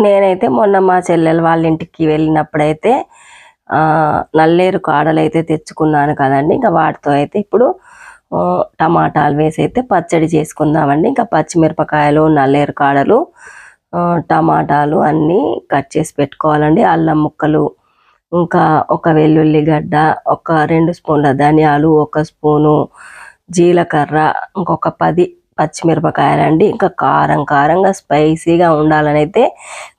నేనైతే మొన్న మా చెల్లెలు వాళ్ళ ఇంటికి వెళ్ళినప్పుడైతే నల్లేరు కాడలైతే తెచ్చుకున్నాను కదండి. ఇంకా వాటితో అయితే ఇప్పుడు టమాటాలు వేసి అయితే పచ్చడి చేసుకుందామండి. ఇంకా పచ్చిమిరపకాయలు, నల్లేరు కాడలు, టమాటాలు అన్నీ కట్ చేసి పెట్టుకోవాలండి. అల్లం ముక్కలు, ఇంకా ఒక వెల్లుల్లిగడ్డ, ఒక 2 స్పూన్ల ధనియాలు, 1 స్పూను జీలకర్ర, ఇంకొక 10 పచ్చిమిరపకాయలండి. ఇంకా కారంగా స్పైసీగా ఉండాలని అయితే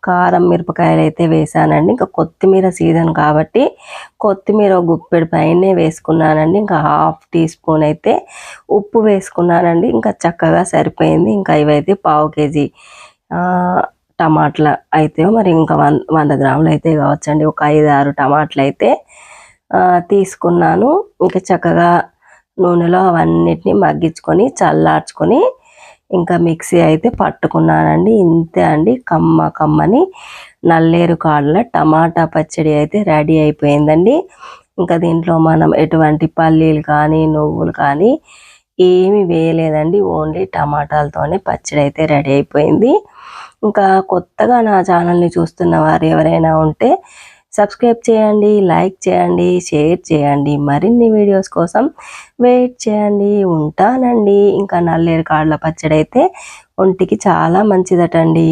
కారం మిరపకాయలు అయితే వేసానండి. ఇంకా కొత్తిమీర సీజన్ కాబట్టి కొత్తిమీర గుప్పెడు పైనే వేసుకున్నానండి. ఇంకా 1/2 టీ స్పూన్ అయితే ఉప్పు వేసుకున్నానండి. ఇంకా చక్కగా సరిపోయింది. ఇంకా ఇవైతే 1/2 కేజీ టమాటాలు అయితే మరి ఇంకా 100 గ్రాములు అయితే కావచ్చండి. ఒక 5-6 టమాటాలు అయితే తీసుకున్నాను. ఇంకా చక్కగా నూనెలో అవన్నిటిని మగ్గించుకొని చల్లార్చుకొని ఇంకా మిక్సీ అయితే పట్టుకున్నానండి. ఇంతే అండి, కమ్మని నల్లేరు కాడల టమాటా పచ్చడి అయితే రెడీ అయిపోయిందండి. ఇంకా దీంట్లో మనం ఎటువంటి పల్లీలు కానీ నువ్వులు కానీ ఏమి వేయలేదండి. ఓన్లీ టమాటాలతోనే పచ్చడి అయితే రెడీ అయిపోయింది. ఇంకా కొత్తగా నా ఛానల్ని చూస్తున్న వారు ఎవరైనా ఉంటే సబ్స్క్రైబ్ చేయండి, లైక్ చేయండి, షేర్ చేయండి. మరిన్ని వీడియోస్ కోసం వెయిట్ చేయండి. ఉంటానండి. ఇంకా నల్లేరు కాడల పచ్చడి అయితే ఒంటికి చాలా మంచిదటండి.